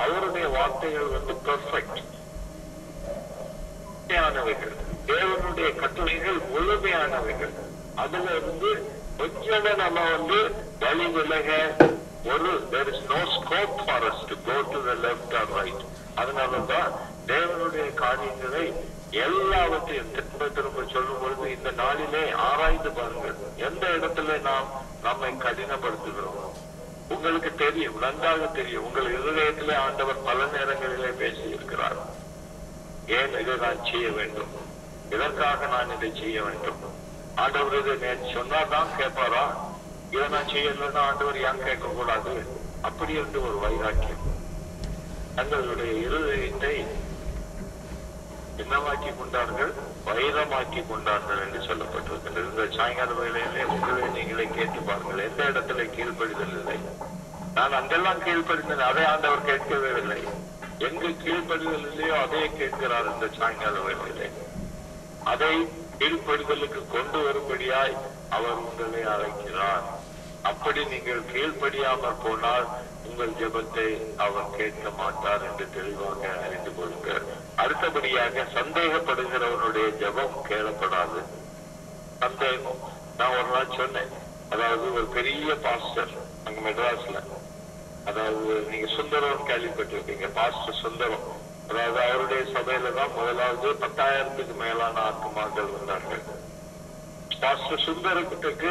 அவருடைய வார்த்தைகள் பெர்ஃபெக்ட் ஆனவைகள். தேவனுடைய கட்டளைகள் முழுமையானவைகள். அதுல கொஞ்சம் நம்ம வழி விலக there is no scope for us to go to the left or right. அதனாலதான் தேவனுடைய காரியங்களை எல்லாவற்றையும் திரும்ப திரும்ப சொல்லும் பொழுது இந்த நாளிலே ஆராய்ந்து பாருங்கள். எந்த இடத்துல நாம் நம்மை கடினப்படுத்துகிறோம் உங்களுக்கு தெரியும், நன்றாக தெரியும். உங்கள் இருதயத்திலே ஆண்டவர் பல நேரங்களிலே பேசி இருக்கிறார். ஏன் இதை நான் செய்ய வேண்டும், இதற்காக நான் இதை செய்ய வேண்டும். ஆண்டவர் இதை சொன்னாதான் கேட்பாரா? இதை நான் செய்யலன்னா ஆண்டவர் ஏன் கேட்க கூடாது? அப்படி என்று ஒரு வைராக்கியம் தங்களுடைய இருதயத்தை என்னமாக்கி கொண்டார்கள், வைரமாக்கி கொண்டார்கள் என்று சொல்லப்பட்டிருக்கின்றது. இந்த சாயங்கால வேளையிலே உங்களை நீங்களே கேட்டு பாருங்கள். எந்த இடத்துல கீழ்ப்படிதல் இல்லை. நான் அங்கெல்லாம் கீழ்ப்படிந்தேன், அதை ஆண்டவர் கேட்கவே இல்லை. எங்கு கீழ்ப்படிதல் இல்லையோ அதையே கேட்கிறார் இந்த சாயங்கால வேளையிலே. அதை கீழ்ப்படிதலுக்கு கொண்டு வரும்படியாய் அவர் உங்களை அழைக்கிறார். அப்படி நீங்கள் கீழ்ப்படியாமல் போனால் உங்கள் ஜெபத்தை அவர் கேட்க மாட்டார் என்று தெளிவாக அறிந்து கொள்ளுங்கள். அடுத்தபடியாக சந்தேகப்படுகிறவனுடைய ஜெபம் கேளப்படாது. சந்தேகம், நான் ஒரு நாள் சொன்னேன், அதாவது ஒரு பெரிய பாஸ்டர் அங்க மெட்ராஸ்ல, அதாவது நீங்க சுந்தரம் கேள்விப்பட்டிருக்கீங்க, பாஸ்டர் சுந்தரம். அதாவது அவருடைய சபையில தான் முதலாவது 10,000க்கு மேலான ஆத்மாக்கள் வந்தார்கள். பாஸ்டர் சுந்தரத்துக்கு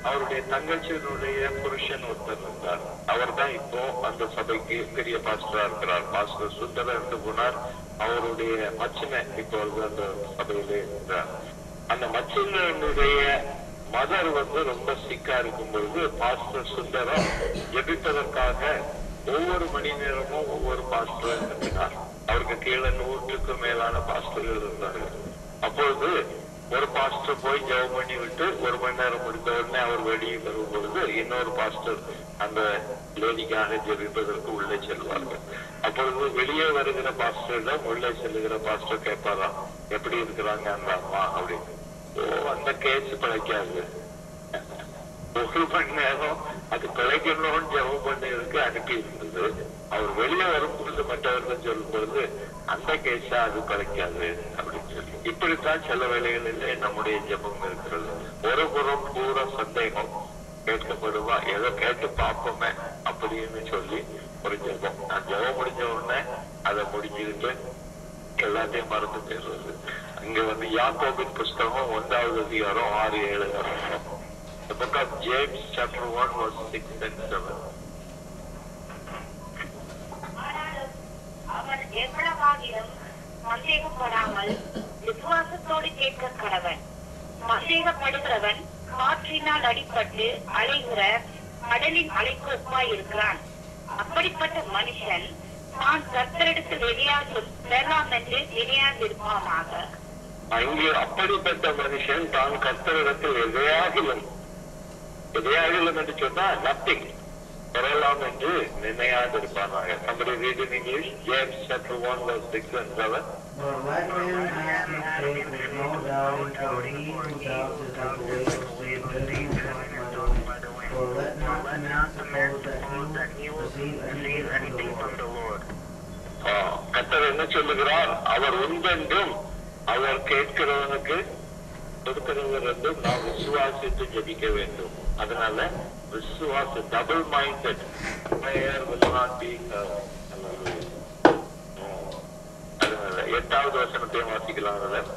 அவருடைய தங்கச்சியினுடைய புருஷன் ஒருத்தர் இருந்தார். அவர் தான் இப்போ அந்த சபைக்கு பெரிய பாஸ்டரா இருக்கிறார். பாஸ்டர் சுந்தரம் இருந்து போனார். அவருடைய மச்சினை இப்போ அந்த சபையிலே இருக்கிறார். அந்த மச்சினுடைய மதர் ரொம்ப சிக்கா இருக்கும் பொழுது பாஸ்டர் சுந்தரம் ஜெபிப்பதற்காக ஒவ்வொரு மணி நேரமும் ஒவ்வொரு பாஸ்டர் இருந்தார். அவருக்கு கீழே 100க்கும் மேலான பாஸ்டர்கள் இருந்தார்கள். அப்பொழுது ஒரு பாஸ்டர் போய் ஜெபம் பண்ணி விட்டு 1 மணி நேரம் முடிந்த உடனே அவர் வெளியே வரும் பொழுது இன்னொரு பாஸ்டர் அந்த லேடிக்காக ஜெபிப்பதற்கு உள்ளே செல்வார்கள். அப்பொழுது வெளியே வருகிற பாஸ்டரிடம் உள்ளே செல்லுகிற பாஸ்டர் கேட்பாராம், எப்படி இருக்கிறாங்க அந்த அம்மா அப்படின்னு. அந்த கேஸ் பிழைக்காது. 1 மணி நேரம் அது பிழைக்கணும்னு ஜெபம் பண்ணதுக்கு அனுப்பி இருந்தது. அவர் வெளியே வரும்பொழுது மற்றவர்கள் சொல்லும் பொழுது அந்த கேஸா அது பிழைக்காது அப்படின்னு சொல்லி, இப்படித்தான் சில வேளைகளிலே நம்முடைய ஜெபம் இருக்கிறது. ஒரு புறம் பூரா சந்தேகம், கேட்கப்படுவா, ஏதோ கேட்டு பார்ப்போமே அப்படின்னு சொல்லி ஒரு ஜெபம். நான் ஜெபம் முடிஞ்ச உடனே அதை முடிஞ்சுக்கிட்டு எல்லாத்தையும் மறந்து பேசுறது. இங்க யாக்கோபின் புஸ்தகம் 1வது அதிகாரம் 6-7 வசனம். The book of James chapter 1 verse 6 and 7. அவன் எவ்வளவாகிலும் சந்தேகப்படாமல் விசுவாசத்தோடு கேட்க கடவன். சந்தேகப்படுகிறவன் காற்றினால் அடிபட்டு அலைகிற கடலின் அலைக்கோப்பாய் இருக்கிறான். அப்படிப்பட்ட மனுஷன் தான் கர்த்தரிடத்தில் எதையாகிலும் பெறலாம் என்று நினையாதிருப்பானாக. அங்கே அப்படிப்பட்ட மனுஷன் தான் கர்த்தரிடத்தில் எதையாகிலும் என்று சொன்னா நத்திங் பெறலாம் என்று நினையாதிருப்பானாக. Somebody read in English, James chapter 1 verse 6 and 7. But let him ask in faith with no doubting, for he who doubts is like a wave of sea, driven by the wind. For let not the man suppose that he will receive anything from the Lord. கர்த்தர் என்ன சொல்லுகிறார்? அவர் உண்டென்றும் அவர் கேட்கிறவனுக்கு கொடுக்கிறவர் என்றும் நாம் விசுவாசித்து ஜெபிக்க வேண்டும். அதனால விசுவாச double minded prayer will not be அதனால 8வது வசனத்தையும் வாசிக்கலாம்.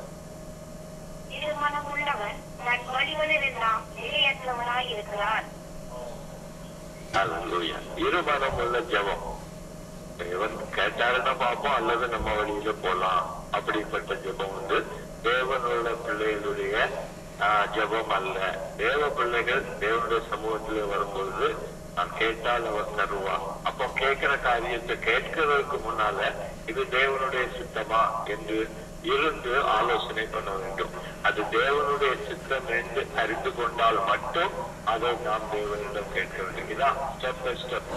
இருமனமுள்ளவன் தன் வழிகளில் எல்லாம் நிலையற்றவனாய் இருக்கிறான். அல்லேலூயா. இருமனம் உள்ள ஜெபம். தேவன் கேட்டாருன்னா பார்ப்போம், அல்லது நம்ம வழியில போலாம். அப்படிப்பட்ட ஜெபம் தேவனுள்ள பிள்ளைகளுடைய ஜெபம் அல்ல. தேவ பிள்ளைகள் தேவனுடைய சமூகத்திலே வரும்பொழுது நான் கேட்டால் அவர் தருவார். அப்போ கேட்கிற காரியத்தை கேட்கிறதுக்கு முன்னால இது தேவனுடைய சித்தமா என்று இருந்து ஆலோசனை பண்ண வேண்டும். அது தேவனுடைய சித்தம் என்று அறிந்து கொண்டால் மட்டும் அதை நாம் தேவனிடம் கேட்க வேண்டும். இதான் ஸ்டெப் பை ஸ்டெப்.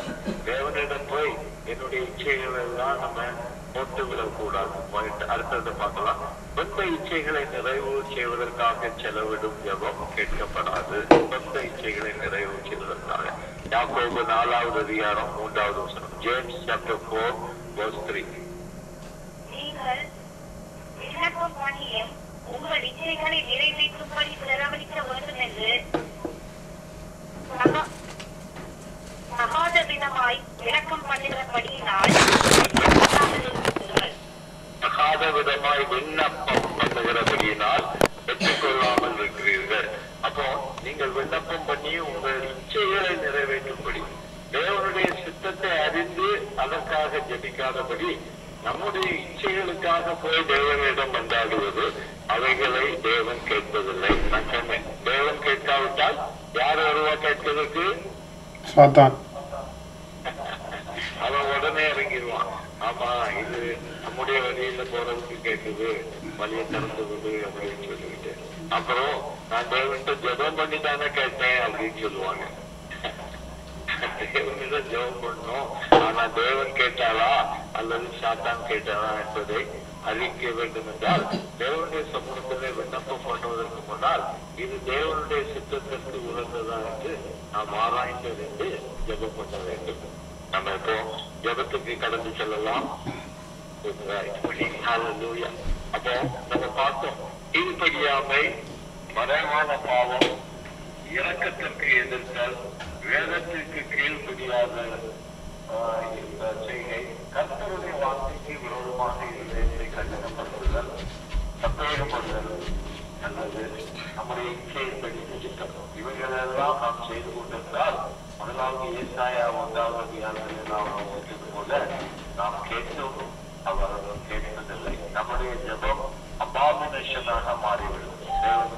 தேவனிடம் போய் என்னுடைய இச்சைகள் எல்லாம் நம்ம போட்டு விடக்கூடாது. அடுத்தது பார்க்கலாம். சொந்த இச்சைகளை நிறைவு செய்வதற்காக செலவிடும் ஜெபம் கேட்கப்படாது. சொந்த இச்சைகளை நிறைவு செய்வதற்காக. யாக்கோபு 4வது அதிகாரம் 3வது வசனம். James chapter 4 verse 3. நீங்கள் விண்ணப்பம் பண்ணியும் உங்கள் இச்சைகளை நிறைவேற்றும்படி பிரகவனிக்க வேண்டும் என்று சகாத விதமாய் விளக்கம் பண்ணுகிறபடியினால் சகாத விதமாய் விண்ணப்பம் பண்ணுகிறபடியினால் பெற்றுக்கொள்ளாமல் இருக்கிறீர்கள். அப்போ நீங்கள் விண்ணப்பம் பண்ணி உங்கள் இச்சைகளை நிறைவேற்றும்படி, தேவனுடைய சித்தத்தை அறிந்து அதற்காக ஜெபிக்காதபடி நம்முடைய இச்சைகளுக்காக போய் தேவனிடம் வந்தாடுவது, அவைகளை தேவன் கேட்பதில்லை. நான் சொன்னேன், தேவன் கேட்காவிட்டால் யார் வருவா கேட்பதற்கு? சாத்தான். அவன் உடனே இறங்கிடுவான். ஆமா, இது நம்முடைய வழியில போறதுக்கு கேட்குது, வழியை திறந்துவது அப்படின்னு சொல்லிக்கிட்டு, அப்புறம் நான் தேவன்கிட்ட ஜெபம் பண்ணி தானே கேட்டேன் அப்படின்னு சொல்லுவாங்க. தேவனிடம் ஜெபம் பண்ணணும், ஆனா தேவன் கேட்டாளா அல்லது சாத்தான் கேட்டாளா என்பதை அறிவிக்க வேண்டும் என்றால் தேவனுடைய சமூகத்திலே விண்ணப்பம் பண்ணுவதற்கு முன்னால் இது தேவனுடைய சித்தத்திற்கு உகந்ததா என்று நாம் ஆராய்ந்து ஜெபம் பண்ண வேண்டும். நம்ம இப்போ ஜெபத்துக்கு கடந்து செல்லலாம். அப்போ நம்ம பார்த்தோம், கீழ்ப்படியாமை, மறைவான பாவம், இரக்கத்திற்கு எதிர்த்தல், வேதத்திற்கு கீழ்ப்படியாத செய்கை, கர்த்தருடைய வார்த்தைக்கு விரோதமாக இருதயத்தை கண்டனப்படுத்துதல், சந்தேகப்படுதல் அல்லது நம்முடைய இச்சையின்படி நிச்சயம், இவைகளெல்லாம் நாம் செய்து கொண்டிருந்தால் முதலாவது ஏசாயா 1வது அதிகாரத்தில் நாம் கேட்டது போல நாம் கேட்டும் அவர்கள் கேட்பதில்லை. நம்முடைய ஜெபம் அபாமினேஷனாக மாறிவிடும். தேவன்